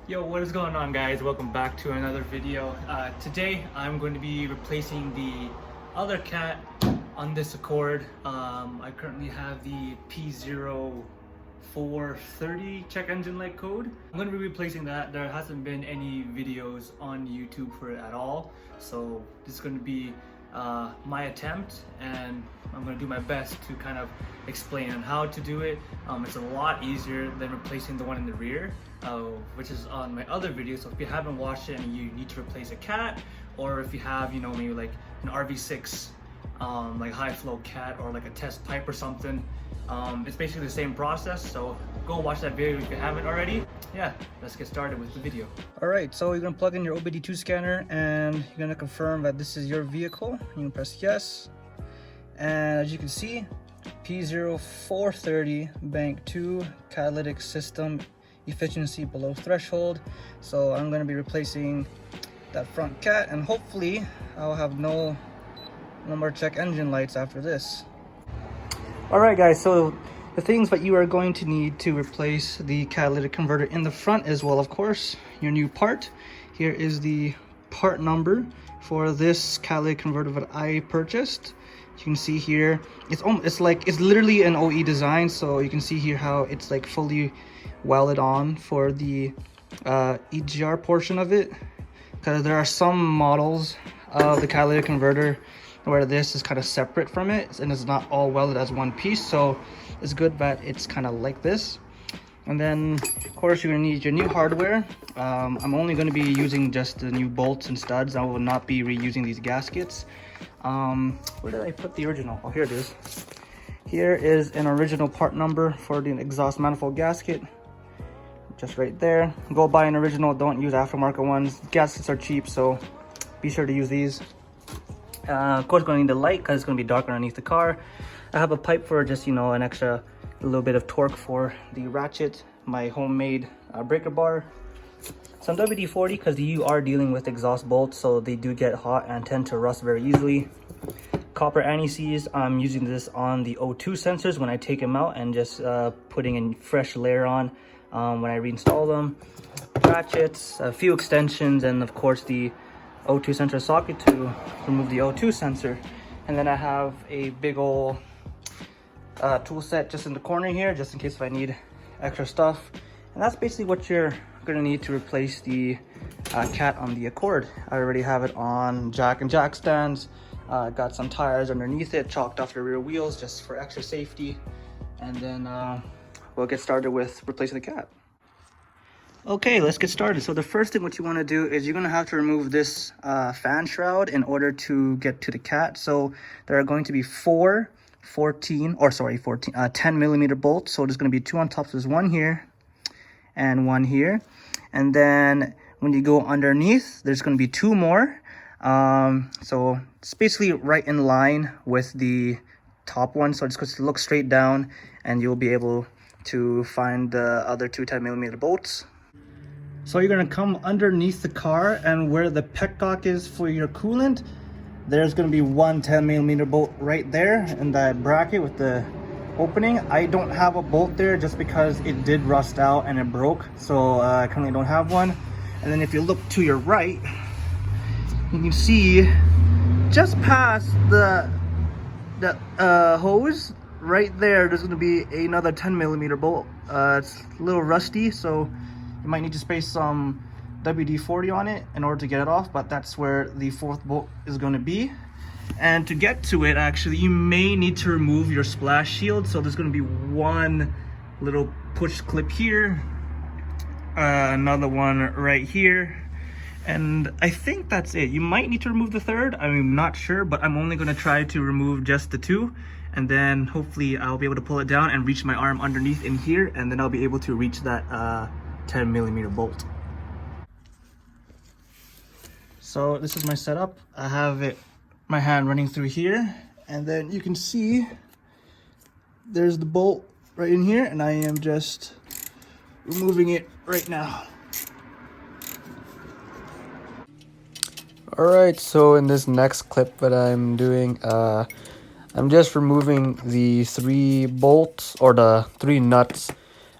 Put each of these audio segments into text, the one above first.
Yo, what is going on, guys? Welcome back to another video. Today I'm going to be replacing the other cat on this Accord. I currently have the P0430 check engine light code. I'm going to be replacing that. There hasn't been any videos on YouTube for it at all, so this is going to be my attempt, and I'm going to do my best to kind of explain on how to do it. It's a lot easier than replacing the one in the rear, which is on my other video. So if you haven't watched it and you need to replace a cat, or if you have, you know, maybe like an RV6 like high flow cat, or like a test pipe or something, it's basically the same process. So go watch that video if you haven't already. Yeah, let's get started with the video. All right, so you're gonna plug in your OBD2 scanner and you're gonna confirm that this is your vehicle. You can press yes, and as you can see, P0430 bank 2 catalytic system efficiency below threshold. So I'm going to be replacing that front cat, and hopefully I'll have no more check engine lights after this. Alright guys, so the things that you are going to need to replace the catalytic converter in the front is, well, of course, your new part. Here is the part number for this catalytic converter that I purchased. You can see here it's literally an OE design, so you can see here how it's like fully welded on for the EGR portion of it, because there are some models of the catalytic converter where this is kind of separate from it and it's not all welded as one piece. So it's good that it's kind of like this. And then of course you're gonna need your new hardware. I'm only going to be using just the new bolts and studs. I will not be reusing these gaskets. Where did I put the original? Oh, here it is. Here is an original part number for the exhaust manifold gasket, just right there. Go buy an original, don't use aftermarket ones. Gaskets are cheap, so be sure to use these. Of course, going to need the light because it's going to be dark underneath the car. I have a pipe for just, you know, an extra little bit of torque for the ratchet. My homemade breaker bar. Some WD-40 because you are dealing with exhaust bolts, so they do get hot and tend to rust very easily. Copper anti-seize. I'm using this on the O2 sensors when I take them out, and just putting a fresh layer on when I reinstall them. Ratchets, a few extensions, and of course the O2 sensor socket to remove the O2 sensor. And then I have a big old tool set just in the corner here, just in case if I need extra stuff. And that's basically what you're gonna need to replace the cat on the Accord. I already have it on jack and jack stands. Got some tires underneath it, chalked off the rear wheels just for extra safety. And then we'll get started with replacing the cat. Okay, let's get started. So the first thing what you want to do is you're going to have to remove this fan shroud in order to get to the cat. So there are going to be 10 millimeter bolts. So there's going to be 2 on top. So there's one here and one here. And then when you go underneath, there's going to be 2 more. So it's basically right in line with the top one. So it's going to look straight down and you'll be able to find the other 2 10 millimeter bolts. So you're going to come underneath the car, and where the petcock is for your coolant, there's going to be 1 10 millimeter bolt right there in that bracket with the opening. I don't have a bolt there just because it did rust out and it broke, so I currently don't have one. And then if you look to your right, you can see just past the hose right there's going to be another 10 millimeter bolt. It's a little rusty, so you might need to spray some WD-40 on it in order to get it off, but that's where the 4th bolt is going to be. And to get to it, actually, you may need to remove your splash shield. So there's going to be 1 little push clip here, another one right here, and I think that's it. You might need to remove the 3rd. I'm not sure, but I'm only going to try to remove just the 2, and then hopefully I'll be able to pull it down and reach my arm underneath in here, and then I'll be able to reach that 10 millimeter bolt. So this is my setup. I have my hand running through here, and then you can see there's the bolt right in here, and I am just removing it right now. Alright, so in this next clip that I'm doing, I'm just removing the 3 bolts, or the 3 nuts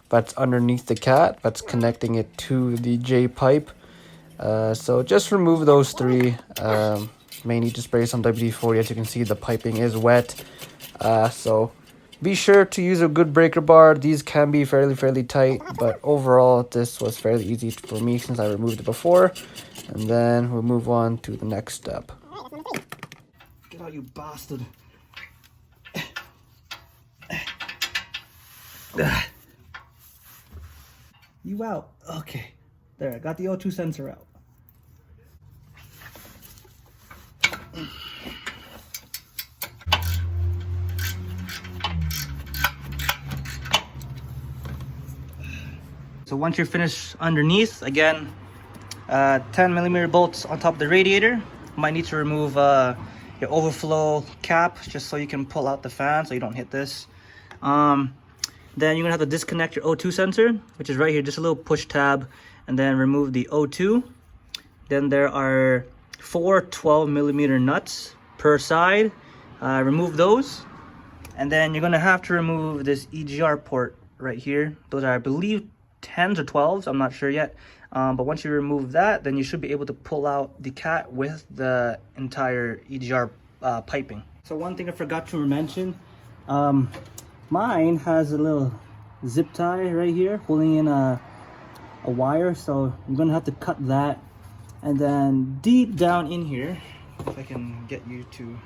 that's underneath the cat that's connecting it to the J pipe. So just remove those three. May need to spray some WD-40. As you can see, the piping is wet. So be sure to use a good breaker bar. These can be fairly tight, but overall this was fairly easy for me since I removed it before. And then we'll move on to the next step. Get out, you bastard. You out. Okay. There, I got the O2 sensor out. So once you're finished underneath, again, 10mm bolts on top of the radiator. Might need to remove your overflow cap just so you can pull out the fan so you don't hit this. Then you're gonna have to disconnect your O2 sensor, which is right here, just a little push tab, and then remove the O2. Then there are 4 12mm nuts per side. Remove those. And then you're gonna have to remove this EGR port right here. Those are, I believe, 10s or 12s, I'm not sure yet. But once you remove that, then you should be able to pull out the cat with the entire EGR piping. So one thing I forgot to mention, mine has a little zip tie right here holding in a wire, so I'm gonna have to cut that. And then deep down in here, if I can get you to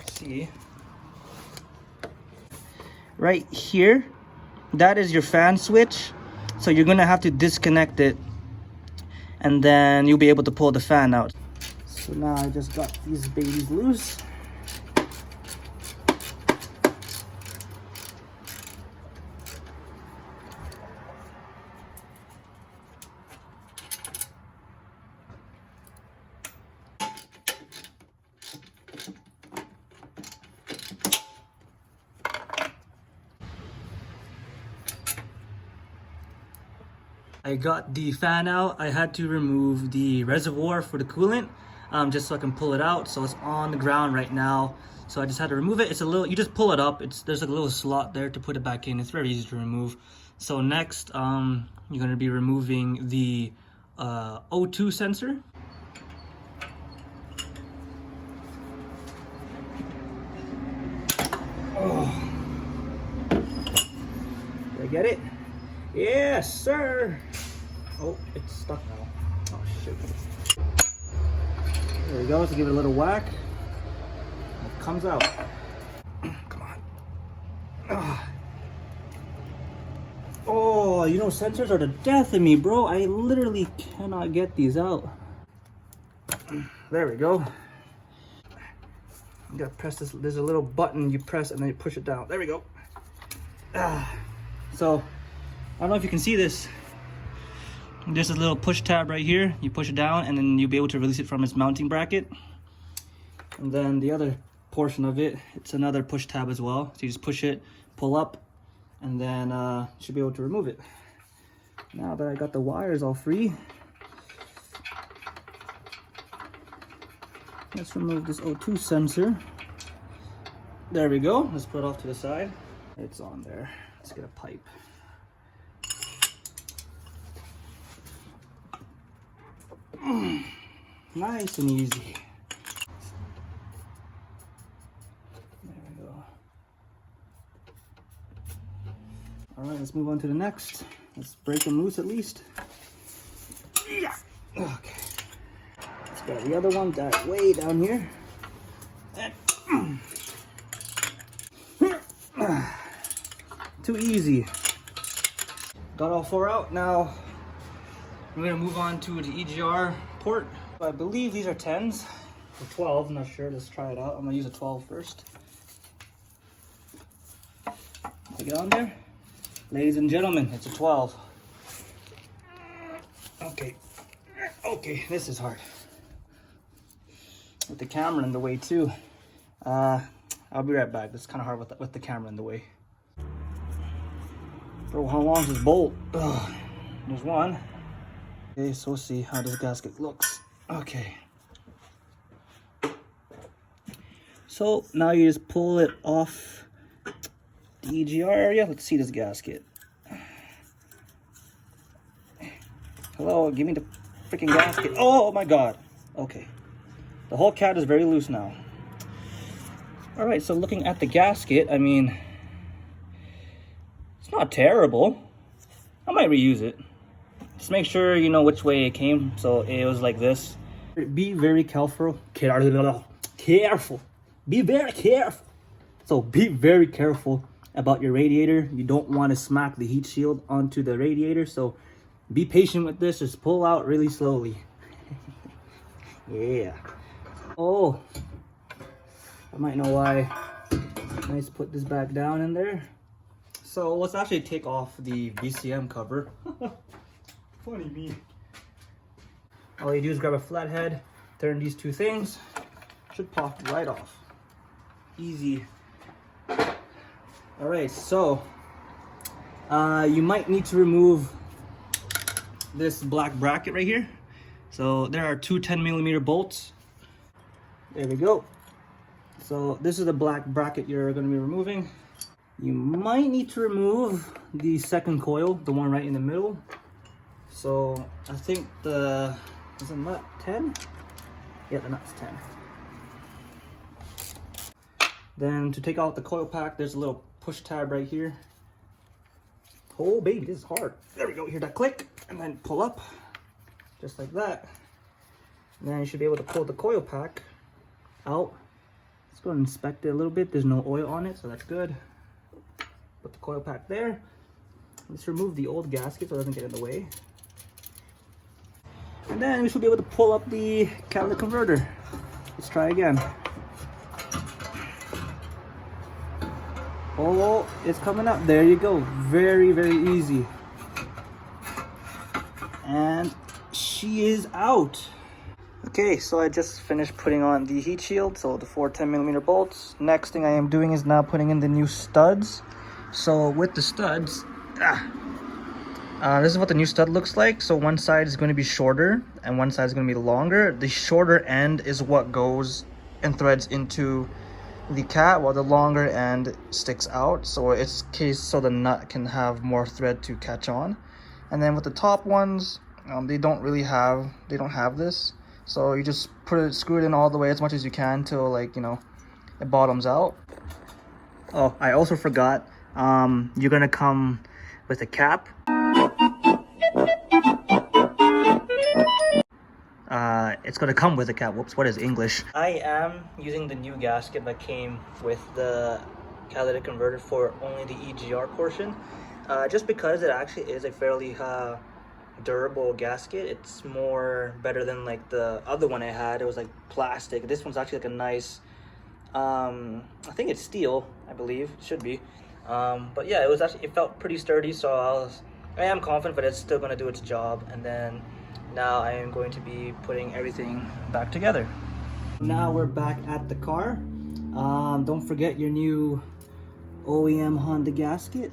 see, right here, that is your fan switch. So you're gonna have to disconnect it, and then you'll be able to pull the fan out. So now I just got these babies loose. I got the fan out. I had to remove the reservoir for the coolant just so I can pull it out. So it's on the ground right now. So I just had to remove it. It's a little, you just pull it up. There's like a little slot there to put it back in. It's very easy to remove. So next, you're gonna be removing the O2 sensor. Oh. Did I get it? Yes, sir. Oh, it's stuck now. Oh, shoot. There we go. Let's give it a little whack. It comes out. Come on. Oh, you know, sensors are the death of me, bro. I literally cannot get these out. There we go. You gotta press this. There's a little button you press and then you push it down. There we go. So, I don't know if you can see this. There's a little push tab right here. You push it down and then you'll be able to release it from its mounting bracket. And then the other portion of it, it's another push tab as well. So you just push it, pull up, and then you should be able to remove it. Now that I got the wires all free, let's remove this O2 sensor. There we go. Let's put it off to the side. It's on there. Let's get a pipe. Nice and easy. There we go. All right, let's move on to the next. Let's break them loose at least. Yeah. Okay. Let's get the other one that way down here. Too easy. Got all 4 out. Now we're gonna move on to the EGR port. I believe these are 10s or 12. I'm not sure. Let's try it out. I'm gonna use a 12 first. Take it on there. Ladies and gentlemen, it's a 12. Okay. Okay, this is hard. With the camera in the way too. I'll be right back. It's kind of hard with the camera in the way. Bro, how long is this bolt? Ugh. There's one. Okay, so we'll see how this gasket looks. Okay. So now you just pull it off the EGR area. Let's see this gasket. Hello, give me the freaking gasket. Oh my god. Okay. The whole cat is very loose now. Alright, so looking at the gasket, I mean, it's not terrible. I might reuse it. Just make sure you know which way it came. So it was like this. Be very careful. Careful. Be very careful. So be very careful about your radiator. You don't want to smack the heat shield onto the radiator. So be patient with this. Just pull out really slowly. Yeah. Oh, I might know why. Nice, put this back down in there. So let's actually take off the VCM cover. Funny me. All you do is grab a flathead, turn these two things, should pop right off. Easy. All right, so you might need to remove this black bracket right here. So there are two 10mm bolts. There we go. So this is the black bracket you're going to be removing. You might need to remove the second coil, the one right in the middle. So I think is the nut 10? Yeah, the nut's 10. Then to take out the coil pack, there's a little push tab right here. Oh baby, this is hard. There we go, hear that click, and then pull up, just like that. And then you should be able to pull the coil pack out. Let's go and inspect it a little bit. There's no oil on it, so that's good. Put the coil pack there. Let's remove the old gasket so it doesn't get in the way. And then we should be able to pull up the catalytic converter. Let's try again. Oh, it's coming up. There you go. Very, very easy. And she is out. Okay, so I just finished putting on the heat shield, so the four 10mm bolts. Next thing I am doing is now putting in the new studs. So with the studs, this is what the new stud looks like. So one side is going to be shorter and one side is going to be longer. The shorter end is what goes and threads into the cat, while the longer end sticks out. So it's case so the nut can have more thread to catch on. And then with the top ones, they don't have this. So you just screw it in all the way as much as you can till, like, you know, it bottoms out. Oh, I also forgot. You're gonna come with a cap. It's gonna come with a cap. Whoops, what is English? I am using the new gasket that came with the catalytic converter for only the EGR portion. Just because it actually is a fairly durable gasket. It's more better than like the other one I had. It was like plastic. This one's actually like a nice, I think it's steel, I believe. It should be. But yeah, it felt pretty sturdy, so I am confident that it's still going to do its job. And then now I am going to be putting everything back together. Now we're back at the car. Don't forget your new OEM Honda gasket.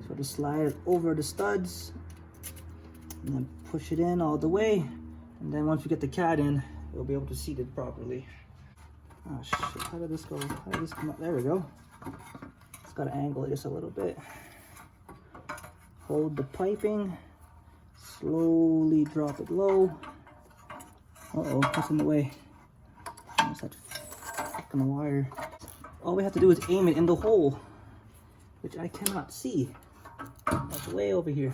So just slide it over the studs and then push it in all the way. And then once you get the cat in, you'll be able to seat it properly. Oh shit, how did this go? How did this come up? There we go. Just gotta angle it just a little bit. Hold the piping. Slowly drop it low. Uh-oh, what's in the way? What's that fucking wire? All we have to do is aim it in the hole, which I cannot see. That's way over here.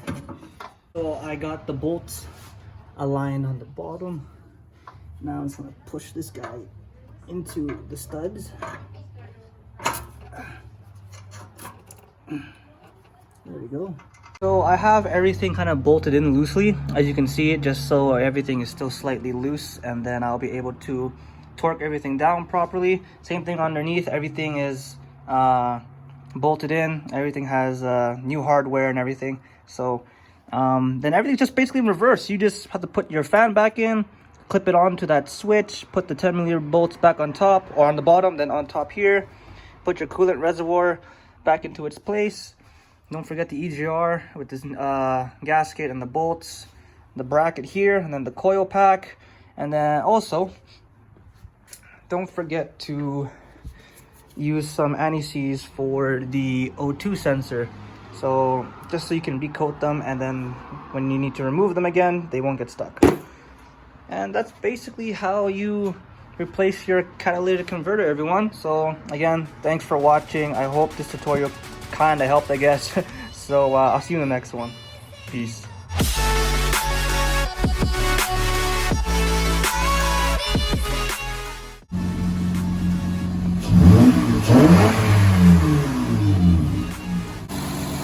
So I got the bolts aligned on the bottom. Now I'm just gonna push this guy into the studs. There we go. So I have everything kind of bolted in loosely, as you can see, just so everything is still slightly loose, and then I'll be able to torque everything down properly. Same thing underneath, everything is bolted in, everything has new hardware and everything. So then everything's just basically in reverse. You just have to put your fan back in, clip it onto that switch, put the 10mm bolts back on top or on the bottom, then on top here, put your coolant reservoir back into its place. Don't forget the EGR with this gasket and the bolts, the bracket here, and then the coil pack. And then also, don't forget to use some anti-seize for the O2 sensor. So just so you can recoat them, and then when you need to remove them again, they won't get stuck. And that's basically how you replace your catalytic converter, everyone. So again, thanks for watching. I hope this tutorial kind of helped, I guess. So I'll see you in the next one. Peace.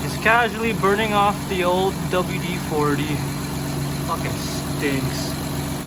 Just casually burning off the old WD-40. Fucking stinks.